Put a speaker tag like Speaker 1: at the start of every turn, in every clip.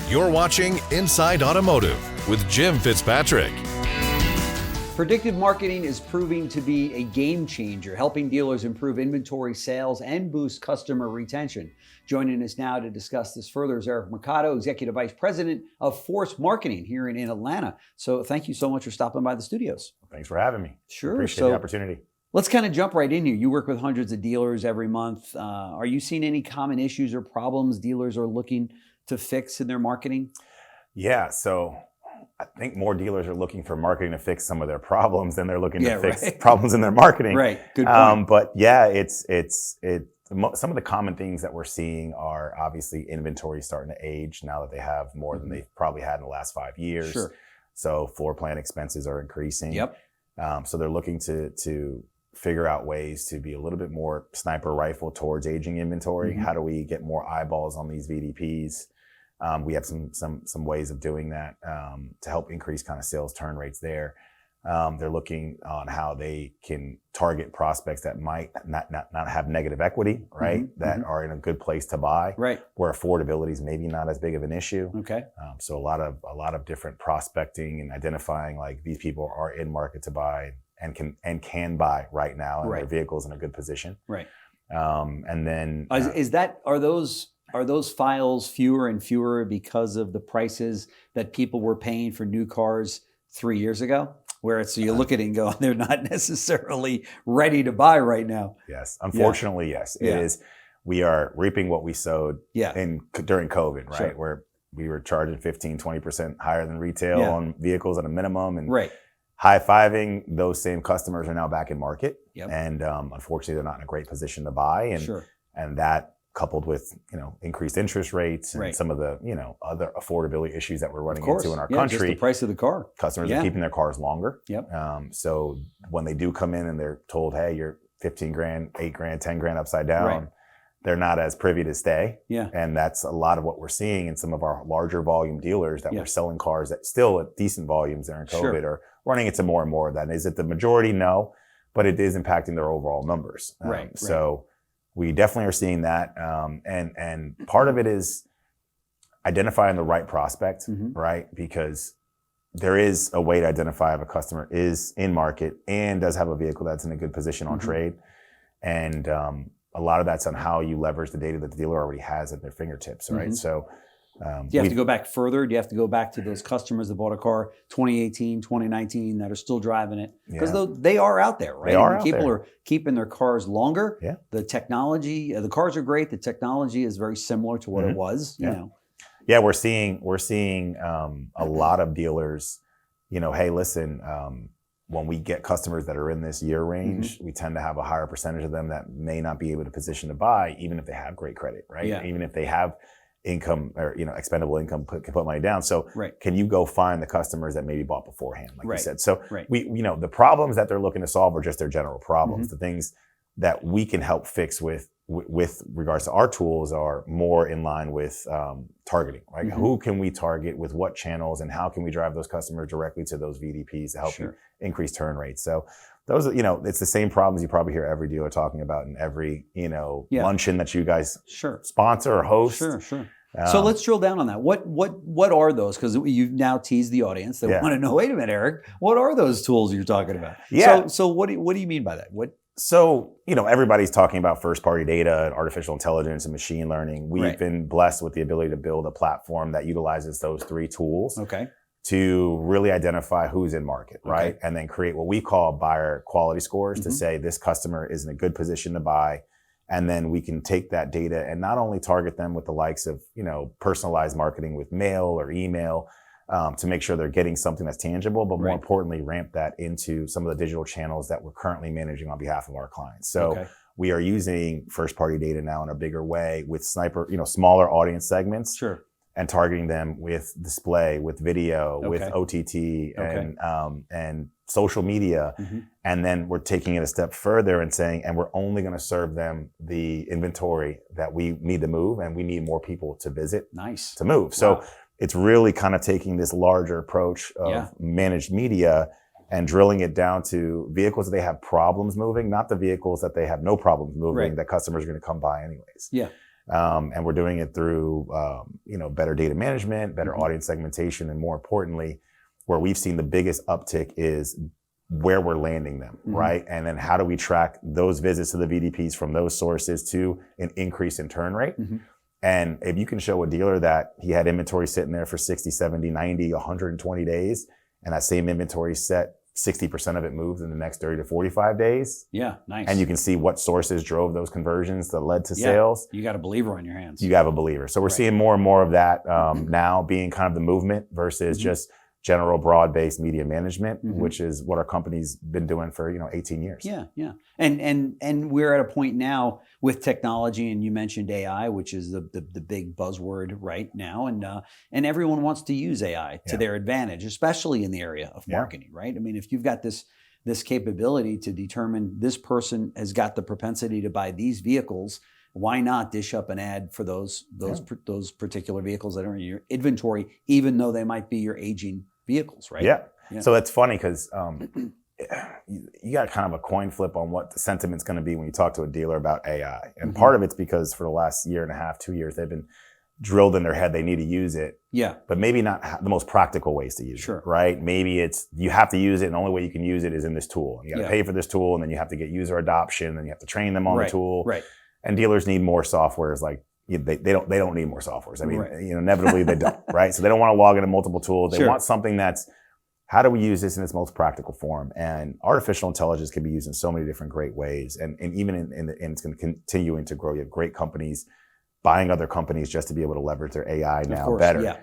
Speaker 1: You're watching Inside Automotive with Jim Fitzpatrick.
Speaker 2: Predictive marketing is proving to be a game changer, helping dealers improve inventory sales and boost customer retention. Joining us now to discuss this further is Eric Mercado, Executive Vice President of Force Marketing here in Atlanta. So thank you so much for stopping by the studios.
Speaker 3: Thanks for having me.
Speaker 2: Sure.
Speaker 3: Appreciate the opportunity.
Speaker 2: Let's kind of jump right in here. You work with hundreds of dealers every month. Are you seeing any common issues or problems dealers are looking to fix in their marketing?
Speaker 3: Yeah, so I think more dealers are looking for marketing to fix some of their problems than they're looking to fix problems in their marketing.
Speaker 2: Right, good point.
Speaker 3: But yeah, some of the common things that we're seeing are obviously inventory starting to age now that they have more than they've probably had in the last 5 years.
Speaker 2: Sure.
Speaker 3: So floor plan expenses are increasing.
Speaker 2: Yep.
Speaker 3: So they're looking to figure out ways to be a little bit more sniper rifle towards aging inventory. How do we get more eyeballs on these VDPs? We have some ways of doing that to help increase kind of sales turn rates there. They're looking on how they can target prospects that might not have negative equity, right? That are in a good place to buy,
Speaker 2: right? Where
Speaker 3: affordability is maybe not as big of an issue.
Speaker 2: Okay.
Speaker 3: So a lot of different prospecting and identifying like these people are in market to buy and can buy right now, and their vehicle's in a good position.
Speaker 2: Right.
Speaker 3: And then
Speaker 2: are those files fewer and fewer because of the prices that people were paying for new cars 3 years ago? Where you look at it and go, they're not necessarily ready to buy right now.
Speaker 3: Yes, unfortunately, yes. It is. We are reaping what we sowed during COVID, right?
Speaker 2: Sure.
Speaker 3: Where we were charging 15-20% higher than retail on vehicles at a minimum, and high-fiving those same customers are now back in market.
Speaker 2: Yep.
Speaker 3: And unfortunately, they're not in a great position to buy. And that coupled with increased interest rates and some of the other affordability issues that we're running into in our country.
Speaker 2: Just the price of the car.
Speaker 3: Customers are keeping their cars longer.
Speaker 2: Yep.
Speaker 3: So when they do come in and they're told, hey, you're 15 grand, 8 grand, 10 grand upside down, they're not as privy to stay.
Speaker 2: Yeah.
Speaker 3: And that's a lot of what we're seeing in some of our larger volume dealers that we're selling cars that still at decent volumes during COVID are running into more and more of that. Is it the majority? No, but it is impacting their overall numbers. So we definitely are seeing that. And part of it is identifying the right prospect, right? Because there is a way to identify if a customer is in market and does have a vehicle that's in a good position on trade. And a lot of that's on how you leverage the data that the dealer already has at their fingertips, right? So
Speaker 2: do you have to go back further? Do you have to go back to those customers that bought a car 2018, 2019 that are still driving it? Because they are out there, right?
Speaker 3: They are out
Speaker 2: People
Speaker 3: there.
Speaker 2: are keeping their cars longer.
Speaker 3: Yeah.
Speaker 2: The technology, the cars are great. The technology is very similar to what it was, you know.
Speaker 3: Yeah, we're seeing a lot of dealers, hey, listen, when we get customers that are in this year range, we tend to have a higher percentage of them that may not be able to position to buy, even if they have great credit, right?
Speaker 2: Yeah.
Speaker 3: Even if they have income or expendable income can put money down. So can you go find the customers that maybe bought beforehand, like you said? So we the problems that they're looking to solve are just their general problems. The things that we can help fix with regards to our tools are more in line with targeting, right? Who can we target with what channels, and how can we drive those customers directly to those VDPs to help you increase turn rates? So those are, it's the same problems you probably hear every dealer talking about in every, luncheon that you guys sponsor or host.
Speaker 2: Sure. So let's drill down on that. What are those? Because you've now teased the audience. They want to know, wait a minute, Eric, what are those tools you're talking about?
Speaker 3: Yeah.
Speaker 2: So what do you mean by that?
Speaker 3: So, everybody's talking about first-party data and artificial intelligence and machine learning. We've been blessed with the ability to build a platform that utilizes those three tools to really identify who's in market, right? And then create what we call buyer quality scores to say this customer is in a good position to buy. And then we can take that data and not only target them with the likes of, personalized marketing with mail or email, to make sure they're getting something that's tangible, but more importantly, ramp that into some of the digital channels that we're currently managing on behalf of our clients. So we are using first-party data now in a bigger way with smaller audience segments, and targeting them with display, with video, with OTT, and social media. And then we're taking it a step further and saying, and we're only going to serve them the inventory that we need to move, and we need more people to visit to move. So it's really kind of taking this larger approach of managed media and drilling it down to vehicles that they have problems moving, not the vehicles that they have no problems moving that customers are going to come by anyways. And we're doing it through, better data management, better audience segmentation, and more importantly, where we've seen the biggest uptick is where we're landing them, right? And then how do we track those visits to the VDPs from those sources to an increase in turn rate? And if you can show a dealer that he had inventory sitting there for 60, 70, 90, 120 days, and that same inventory set, 60% of it moved in the next 30 to 45 days.
Speaker 2: Yeah, nice.
Speaker 3: And you can see what sources drove those conversions that led to sales.
Speaker 2: You got a believer on your hands.
Speaker 3: You have a believer. So we're seeing more and more of that now being kind of the movement versus just general broad-based media management, which is what our company's been doing for 18 years.
Speaker 2: Yeah. And we're at a point now with technology, and you mentioned AI, which is the big buzzword right now, and everyone wants to use AI to their advantage, especially in the area of marketing, right? I mean, if you've got this capability to determine this person has got the propensity to buy these vehicles, why not dish up an ad for those particular vehicles that are in your inventory, even though they might be your aging vehicles, right?
Speaker 3: Yeah. So it's funny because you got kind of a coin flip on what the sentiment's going to be when you talk to a dealer about AI. And part of it's because for the last year and a half, 2 years, they've been drilled in their head they need to use it. Yeah. But maybe not the most practical ways to use it, right? Maybe it's you have to use it, and the only way you can use it is in this tool. You got to pay for this tool, and then you have to get user adoption, and you have to train them on the tool. Right. And dealers need more softwares. Like they don't need more softwares. I mean, inevitably they don't, right? So they don't want to log into multiple tools. They want something that's, how do we use this in its most practical form? And artificial intelligence can be used in so many different great ways. And even and it's going to continue to grow. You have great companies buying other companies just to be able to leverage their AI now better. Yeah.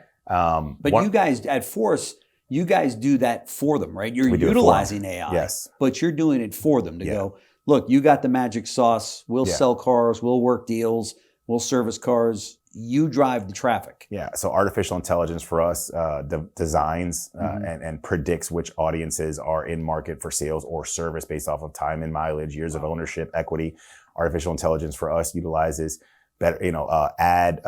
Speaker 2: But you guys at Force, you guys do that for them, right? You're utilizing AI, but you're doing it for them to go, look, you got the magic sauce. We'll sell cars. We'll work deals. We'll service cars. You drive the traffic.
Speaker 3: Yeah. So artificial intelligence for us designs and predicts which audiences are in market for sales or service based off of time and mileage, years of ownership, equity. Artificial intelligence for us utilizes better, ad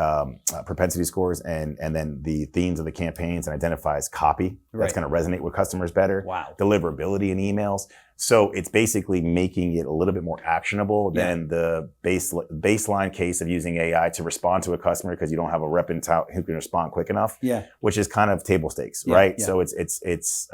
Speaker 3: propensity scores and then the themes of the campaigns, and identifies copy that's going to resonate with customers better. Wow. Deliverability in emails. So it's basically making it a little bit more actionable than the baseline case of using AI to respond to a customer because you don't have a rep in town who can respond quick enough. Yeah. Which is kind of table stakes, right? Yeah. So it's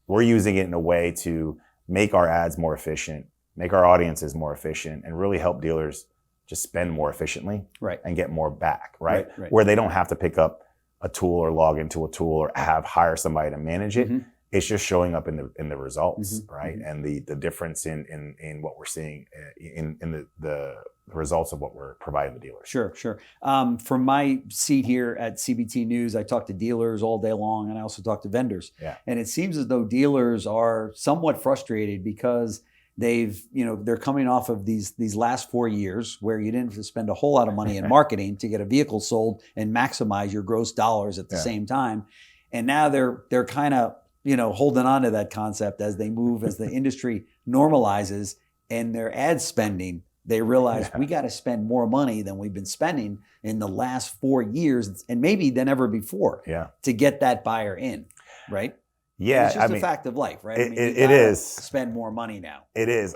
Speaker 3: we're using it in a way to make our ads more efficient, make our audiences more efficient, and really help dealers just spend more efficiently and get more back, right? Where they don't have to pick up a tool or log into a tool or hire somebody to manage it. It's just showing up in the results, right? And the difference in what we're seeing in the results of what we're providing the dealers.
Speaker 2: Sure. From my seat here at CBT News, I talk to dealers all day long, and I also talk to vendors. Yeah. And it seems as though dealers are somewhat frustrated because they're coming off of these last 4 years where you didn't have to spend a whole lot of money in marketing to get a vehicle sold and maximize your gross dollars at the same time. And now they're kind of, holding on to that concept as they move, as the industry normalizes and their ad spending, they realize we got to spend more money than we've been spending in the last 4 years and maybe than ever before to get that buyer in, right?
Speaker 3: Yeah,
Speaker 2: and it's just a fact of life, right?
Speaker 3: It is.
Speaker 2: Spend more money now.
Speaker 3: It is.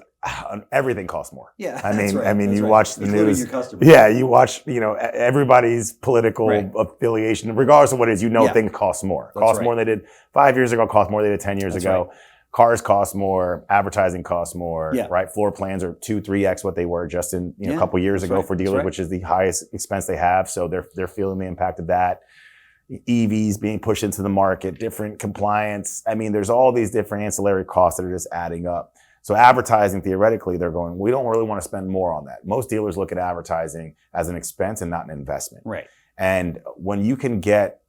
Speaker 3: Everything costs more.
Speaker 2: Yeah,
Speaker 3: I mean, you watch the news.
Speaker 2: Your customers.
Speaker 3: Yeah, you watch. Everybody's political affiliation, regardless of what it is. Things cost more. Cost more than they did 5 years ago. Cost more than they did 10 years ago. Right. Cars cost more. Advertising costs more. Yeah. Right. Floor plans are 2-3x what they were just in a couple years ago for dealers, which is the highest expense they have. So they're feeling the impact of that. EVs being pushed into the market, different compliance. I mean, there's all these different ancillary costs that are just adding up. So advertising, theoretically, they're going, we don't really want to spend more on that. Most dealers look at advertising as an expense and not an investment. Right. And when you can get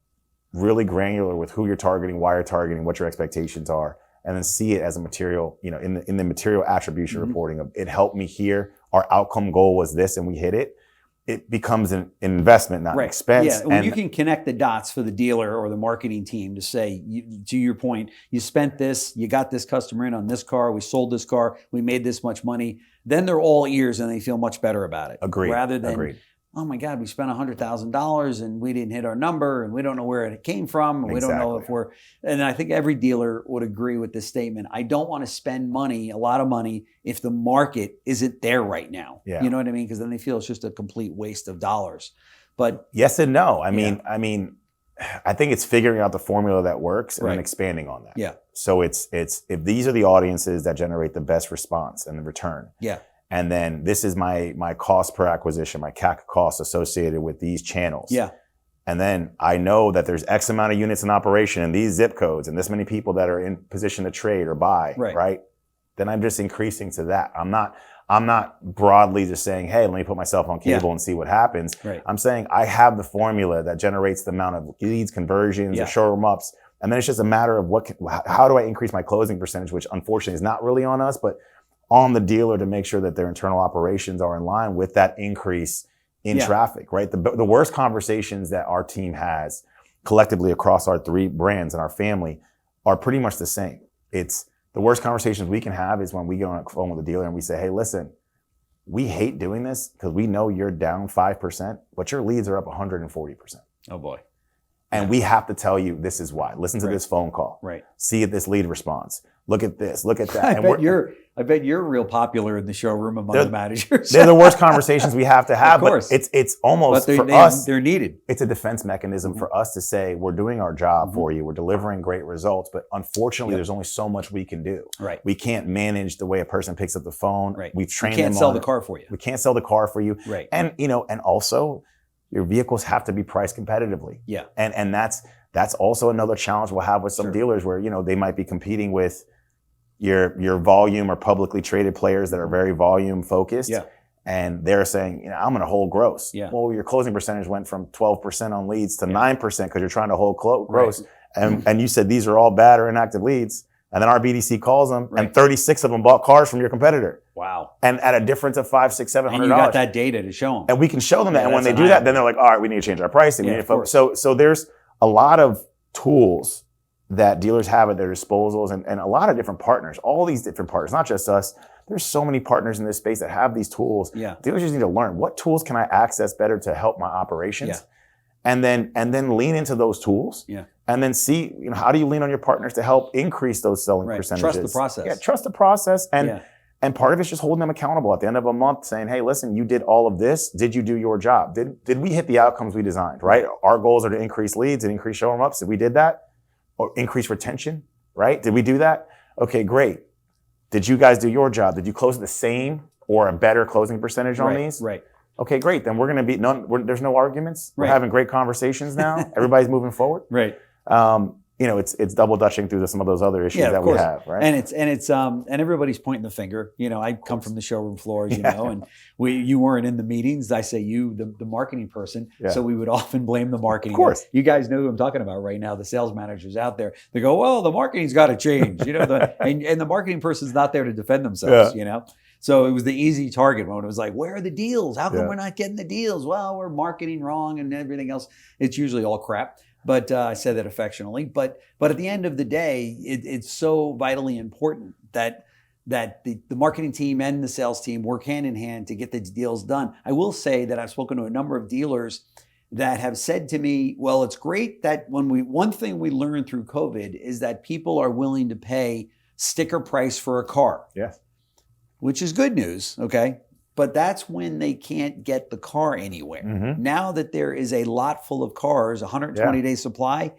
Speaker 3: really granular with who you're targeting, why you're targeting, what your expectations are, and then see it as a material, in the material attribution reporting of it helped me here, our outcome goal was this and we hit it. It becomes an investment, not an expense.
Speaker 2: Yeah, when you can connect the dots for the dealer or the marketing team to say, to your point, you spent this, you got this customer in on this car, we sold this car, we made this much money, then they're all ears and they feel much better about it.
Speaker 3: Agreed.
Speaker 2: Rather than oh my God, we spent $100,000 and we didn't hit our number and we don't know where it came from. And we don't know if and I think every dealer would agree with this statement. I don't want to spend a lot of money, if the market isn't there right now.
Speaker 3: Yeah.
Speaker 2: You know what I mean? Because then they feel it's just a complete waste of dollars. But
Speaker 3: yes and no. I mean, I think it's figuring out the formula that works and then expanding on that.
Speaker 2: Yeah.
Speaker 3: So it's if these are the audiences that generate the best response and the return.
Speaker 2: Yeah.
Speaker 3: And then this is my cost per acquisition, my CAC cost associated with these channels.
Speaker 2: Yeah. And
Speaker 3: then I know that there's X amount of units in operation in these zip codes and this many people that are in position to trade or buy, right? Then I'm just increasing to that. I'm not broadly just saying, hey, let me put myself on cable and see what happens.
Speaker 2: Right.
Speaker 3: I'm saying I have the formula that generates the amount of leads, conversions, or showroom ups. And then it's just a matter of how do I increase my closing percentage, which unfortunately is not really on us, but on the dealer to make sure that their internal operations are in line with that increase in traffic, right? The worst conversations that our team has collectively across our 3 brands and our family are pretty much the same. It's the worst conversations we can have is when we get on a phone with a dealer and we say, hey, listen, we hate doing this because we know you're down 5%, but your leads are up 140%.
Speaker 2: Oh boy.
Speaker 3: And we have to tell you this is why. Listen to this phone call.
Speaker 2: Right.
Speaker 3: See this lead response. Look at this. Look at that.
Speaker 2: I bet you're real popular in the showroom among the managers.
Speaker 3: They're the worst conversations we have to have. Of course. But it's almost for us.
Speaker 2: They're needed.
Speaker 3: It's a defense mechanism for us to say we're doing our job for you. We're delivering great results. But unfortunately, there's only so much we can do.
Speaker 2: Right.
Speaker 3: We can't manage the way a person picks up the phone.
Speaker 2: Right.
Speaker 3: We've trained them.
Speaker 2: We can't sell the car for you.
Speaker 3: We can't sell the car for you.
Speaker 2: Right.
Speaker 3: And and also your vehicles have to be priced competitively.
Speaker 2: Yeah.
Speaker 3: And that's also another challenge we'll have with some dealers where, they might be competing with your volume or publicly traded players that are very volume focused.
Speaker 2: Yeah.
Speaker 3: And they're saying, I'm going to hold gross.
Speaker 2: Yeah.
Speaker 3: Well, your closing percentage went from 12% on leads to 9% because you're trying to hold gross. Right. And you said these are all bad or inactive leads. And then our BDC calls them and 36 of them bought cars from your competitor.
Speaker 2: Wow.
Speaker 3: And at a difference of $500, $600, $700.
Speaker 2: And you got that data to show them.
Speaker 3: And we can show them that. And when they do that, then they're like, all right, we need to change our pricing. So there's a lot of tools that dealers have at their disposals and a lot of different partners, all these different partners, not just us. There's so many partners in this space that have these tools.
Speaker 2: Yeah.
Speaker 3: Dealers just need to learn what tools can I access better to help my operations. Yeah. And then lean into those tools.
Speaker 2: Yeah.
Speaker 3: And then see, how do you lean on your partners to help increase those selling percentages?
Speaker 2: Trust the process.
Speaker 3: Yeah, trust the process. And part of it's just holding them accountable at the end of a month saying, hey, listen, you did all of this. Did you do your job? Did we hit the outcomes we designed, right? Our goals are to increase leads and increase showroom ups. Did we did that? Or increase retention, right? Did we do that? Okay, great. Did you guys do your job? Did you close the same or a better closing percentage on these?
Speaker 2: Right.
Speaker 3: Okay, great. Then we're going to be there's no arguments. We're having great conversations now. Everybody's moving forward.
Speaker 2: Right.
Speaker 3: It's double dutching through some of those other issues that we have, right?
Speaker 2: And everybody's pointing the finger. I come from the showroom floors, and you weren't in the meetings. I say you, the marketing person. Yeah. So we would often blame the marketing.
Speaker 3: Of course.
Speaker 2: You guys know who I'm talking about right now. The sales managers out there, they go, well, the marketing's got to change, and the marketing person's not there to defend themselves, So it was the easy target when it was like, where are the deals? How come we're not getting the deals? Well, we're marketing wrong and everything else. It's usually all crap. But I said that affectionately. But at the end of the day, it's so vitally important that the marketing team and the sales team work hand in hand to get the deals done. I will say that I've spoken to a number of dealers that have said to me, well, it's great that one thing we learned through COVID is that people are willing to pay sticker price for a car.
Speaker 3: Yes.
Speaker 2: Which is good news, okay? But that's when they can't get the car anywhere. Mm-hmm. Now that there is a lot full of cars, 120-day supply,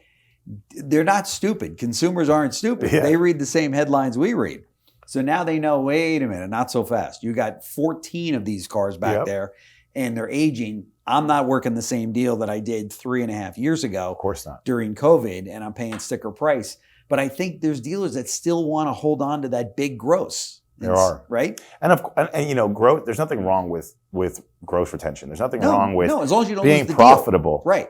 Speaker 2: they're not stupid. Consumers aren't stupid. Yeah. They read the same headlines we read. So now they know, wait a minute, not so fast. You got 14 of these cars back there, and they're aging. I'm not working the same deal that I did 3.5 years ago.
Speaker 3: Of course not.
Speaker 2: During COVID, and I'm paying sticker price. But I think there's dealers that still want to hold on to that big gross.
Speaker 3: There are.
Speaker 2: Right?
Speaker 3: And growth, there's nothing wrong with gross retention. There's nothing wrong with
Speaker 2: as long as you don't
Speaker 3: being
Speaker 2: lose the
Speaker 3: profitable.
Speaker 2: Deal. Right.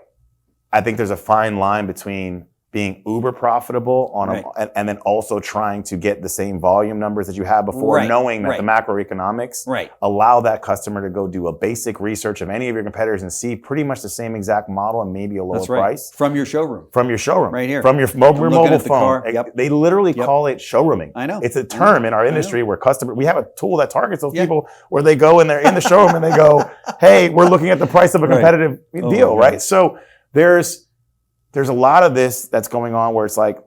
Speaker 3: I think there's a fine line between being uber profitable on and then also trying to get the same volume numbers that you had before, knowing that the macroeconomics allow that customer to go do a basic research of any of your competitors and see pretty much the same exact model and maybe a lower price.
Speaker 2: From your showroom.
Speaker 3: From your showroom.
Speaker 2: Right here.
Speaker 3: From your mobile phone.
Speaker 2: Yep.
Speaker 3: They literally call it showrooming.
Speaker 2: I know.
Speaker 3: It's a term in our industry where we have a tool that targets those people where they go and they're in the showroom and they go, hey, we're looking at the price of a competitive deal, right? So there's a lot of this that's going on where it's like,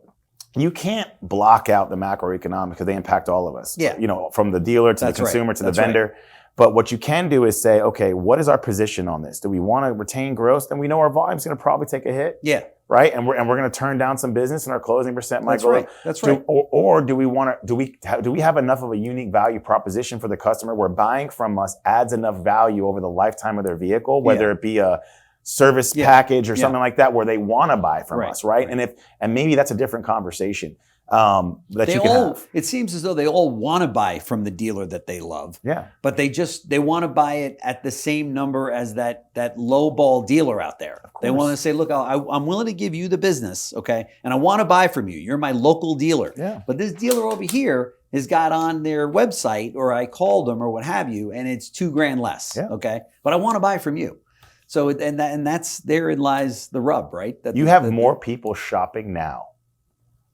Speaker 3: you can't block out the macroeconomics because they impact all of us.
Speaker 2: Yeah.
Speaker 3: You know, from the dealer to the consumer to the vendor. But what you can do is say, okay, what is our position on this? Do we want to retain growth? Then we know our volume's going to probably take a hit.
Speaker 2: Yeah.
Speaker 3: Right. And we're going to turn down some business and our closing percent might go up.
Speaker 2: That's right.
Speaker 3: Or do we have enough of a unique value proposition for the customer where buying from us adds enough value over the lifetime of their vehicle, whether it be a service package or something like that, where they want to buy from us, right? And maybe that's a different conversation that you can have.
Speaker 2: It seems as though they all want to buy from the dealer that they love.
Speaker 3: Yeah.
Speaker 2: But they want to buy it at the same number as that low ball dealer out there. They want to say, look, I'm willing to give you the business, okay? And I want to buy from you. You're my local dealer.
Speaker 3: Yeah.
Speaker 2: But this dealer over here has got on their website, or I called them or what have you, and it's $2,000 less, okay? But I want to buy from you. So, and that's, therein lies the rub, right?
Speaker 3: You have more people shopping now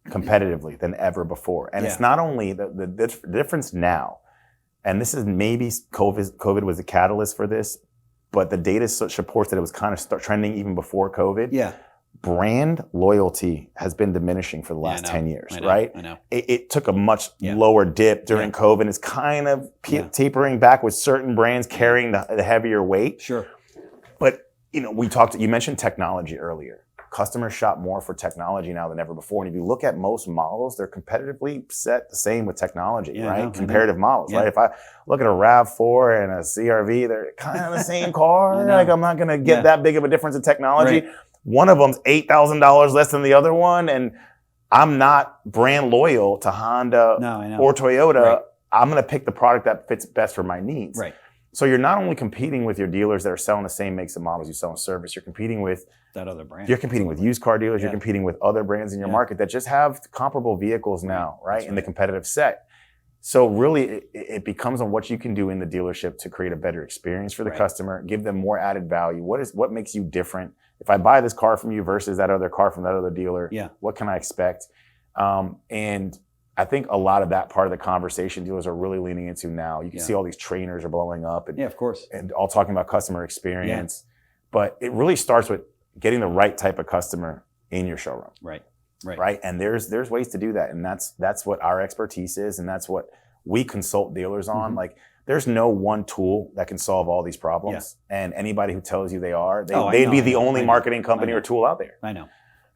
Speaker 3: competitively than ever before. And it's not only the difference now, and this is maybe COVID was a catalyst for this, but the data supports that it was kind of trending even before COVID.
Speaker 2: Yeah.
Speaker 3: Brand loyalty has been diminishing for the last 10 years, right?
Speaker 2: I know.
Speaker 3: It took a much lower dip during COVID. It's kind of tapering back with certain brands carrying the heavier weight.
Speaker 2: Sure.
Speaker 3: But, you know, you mentioned technology earlier. Customers shop more for technology now than ever before. And if you look at most models, they're competitively set the same with technology, right? Comparative models, right? If I look at a RAV4 and a CRV, they're kind of the same car. Like, I'm not going to get that big of a difference in technology. Right. One of them's $8,000 less than the other one. And I'm not brand loyal to Honda or Toyota. Right. I'm going to pick the product that fits best for my needs.
Speaker 2: Right.
Speaker 3: So you're not only competing with your dealers that are selling the same makes and models you sell in service, you're competing with
Speaker 2: that other brand.
Speaker 3: You're competing with used car dealers, you're competing with other brands in your market that just have comparable vehicles now, right? In the competitive set. So really it becomes on what you can do in the dealership to create a better experience for the customer, give them more added value. What makes you different? If I buy this car from you versus that other car from that other dealer, what can I expect? And I think a lot of that part of the conversation dealers are really leaning into now. You can see all these trainers are blowing up and,
Speaker 2: of course,
Speaker 3: and all talking about customer experience. But it really starts with getting the right type of customer in your showroom. Right. And there's ways to do that. And that's what our expertise is. And that's what we consult dealers on. Like, there's no one tool that can solve all these problems. And anybody who tells you they'd be the only marketing company or tool out there.
Speaker 2: I know.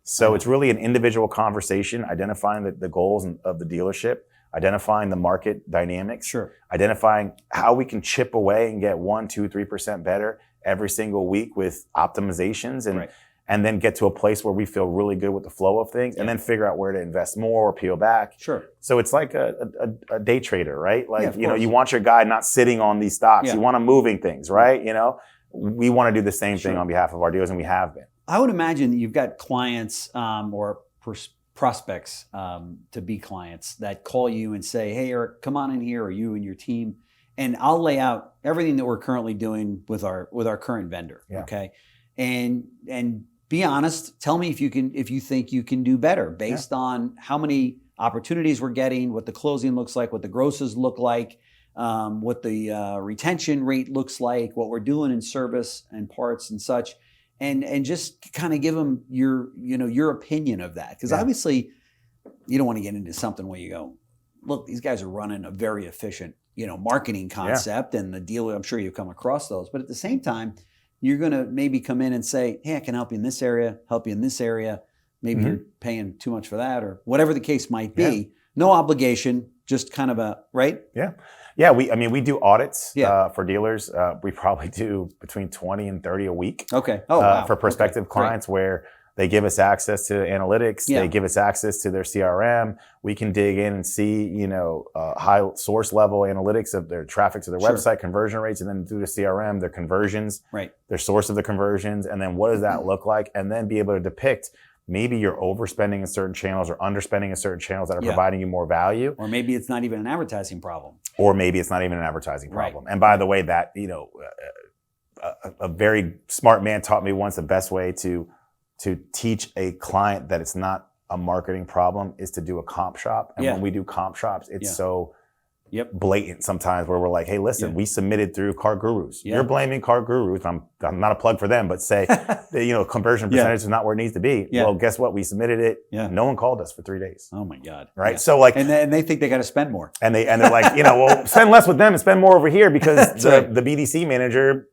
Speaker 3: So it's really an individual conversation, identifying the goals of the dealership, identifying the market dynamics, identifying how we can chip away and get 1%, 2%, 3% better every single week with optimizations, and then get to a place where we feel really good with the flow of things, and then figure out where to invest more or peel back. So it's like a day trader, right? Like, you want your guy not sitting on these stocks. You want him moving things, right? You know, we want to do the same thing on behalf of our dealers, and we have been.
Speaker 2: I would imagine that you've got clients or prospects to be clients that call you and say, hey, Eric, come on in here, or you and your team, and I'll lay out everything that we're currently doing with our current vendor, okay? And be honest, tell me if you think you can do better based on how many opportunities we're getting, what the closing looks like, what the grosses look like, what the retention rate looks like, what we're doing in service and parts and such. And just kind of give them your opinion of that. Because obviously you don't want to get into something where you go, look, these guys are running a very efficient, marketing concept, and the dealer, I'm sure you've come across those. But at the same time, you're going to maybe come in and say, hey, I can help you in this area, help you in this area. Maybe you're paying too much for that, or whatever the case might be. No obligation, just kind of
Speaker 3: Yeah, we do audits for dealers. We probably do between 20 and 30 a week.
Speaker 2: Okay. Oh, wow.
Speaker 3: For prospective clients, where they give us access to analytics, they give us access to their CRM. We can dig in and see, high source level analytics of their traffic to their website, conversion rates, and then through the CRM, their conversions, their source of the conversions, and then what does that look like, and then be able to depict maybe you're overspending in certain channels or underspending in certain channels that are providing you more value.
Speaker 2: Or maybe it's not even an advertising problem.
Speaker 3: Right. And by the way, that, a very smart man taught me once the best way to teach a client that it's not a marketing problem is to do a comp shop. And when we do comp shops, it's so blatant sometimes where we're like, hey, listen, we submitted through Car Gurus. You're blaming Car Gurus. I'm not a plug for them, but say, conversion percentage is not where it needs to be. Well, guess what? We submitted it. No one called us for 3 days.
Speaker 2: Oh my God.
Speaker 3: Right. So like,
Speaker 2: and they think they got to spend more.
Speaker 3: And they're like, well, spend less with them and spend more over here because the BDC manager,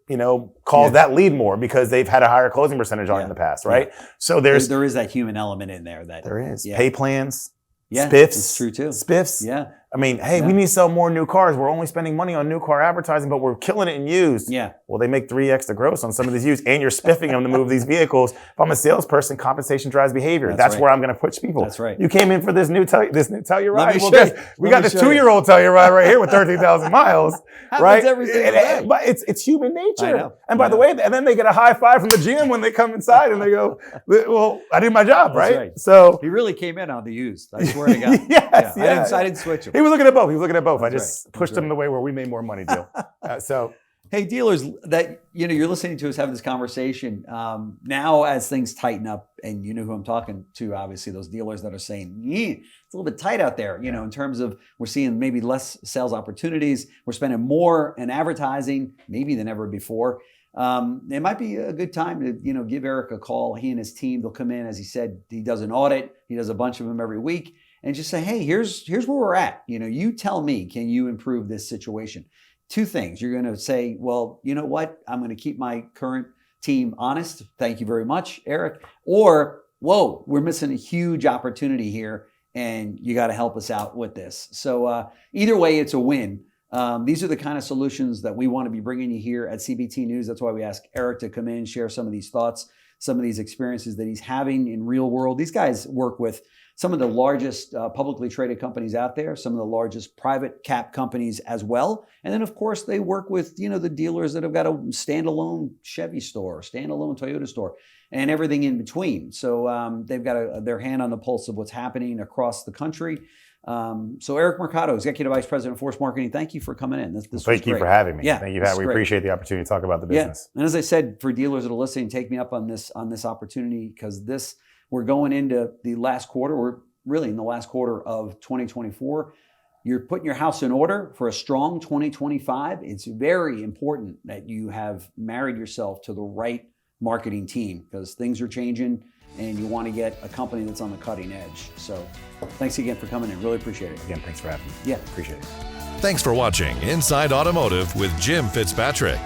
Speaker 3: calls that lead more because they've had a higher closing percentage on it in the past. Right. So there is
Speaker 2: that human element in there
Speaker 3: there is pay plans.
Speaker 2: Yeah,
Speaker 3: spiffs.
Speaker 2: It's true too.
Speaker 3: Spiffs.
Speaker 2: Yeah.
Speaker 3: I mean, hey, we need to sell more new cars. We're only spending money on new car advertising, but we're killing it in used.
Speaker 2: Yeah.
Speaker 3: Well, they make 3x the gross on some of these used, and you're spiffing them to move these vehicles. If I'm a salesperson, compensation drives behavior. That's where I'm going to push people.
Speaker 2: That's right.
Speaker 3: You came in for this new Telluride.
Speaker 2: Well,
Speaker 3: guess we got this 2-year-old Telluride right here with 13,000 miles. Right?
Speaker 2: Every single day.
Speaker 3: But it's human nature.
Speaker 2: I know.
Speaker 3: And by the way, and then they get a high five from the GM when they come inside and they go, well, I did my job, right? So
Speaker 2: he really came in on the used. I swear to God.
Speaker 3: Yes,
Speaker 2: I didn't switch him.
Speaker 3: He was looking at both. I just pushed him the way where we made more money, deal.
Speaker 2: Hey, dealers, that you're listening to us have this conversation now as things tighten up, and you know who I'm talking to. Obviously, those dealers that are saying it's a little bit tight out there. In terms of we're seeing maybe less sales opportunities, we're spending more in advertising maybe than ever before. It might be a good time to give Eric a call. He and his team, they'll come in, as he said, he does an audit. He does a bunch of them every week. And just say, hey, here's where we're at. You tell me, can you improve this situation? 2 things. You're going to say, well, you know what? I'm going to keep my current team honest. Thank you very much, Eric. Or, whoa, we're missing a huge opportunity here, and you got to help us out with this. So either way, it's a win. These are the kind of solutions that we want to be bringing you here at CBT News. That's why we ask Eric to come in, share some of these thoughts, some of these experiences that he's having in real world. These guys work with some of the largest publicly traded companies out there, some of the largest private cap companies as well. And then, of course, they work with, the dealers that have got a standalone Chevy store, standalone Toyota store, and everything in between. So they've got their hand on the pulse of what's happening across the country. So Eric Mercado, Executive Vice President of Force Marketing, thank you for coming in.
Speaker 3: Thank you for having me.
Speaker 2: Yeah,
Speaker 3: thank you. We appreciate the opportunity to talk about the business.
Speaker 2: And as I said, for dealers that are listening, take me up on this opportunity, because we're going into the last quarter. We're really in the last quarter of 2024. You're putting your house in order for a strong 2025. It's very important that you have married yourself to the right marketing team, because things are changing and you want to get a company that's on the cutting edge. So thanks again for coming in. Really appreciate it.
Speaker 3: Again, thanks for having me.
Speaker 2: Yeah.
Speaker 3: Appreciate it.
Speaker 1: Thanks for watching Inside Automotive with Jim Fitzpatrick.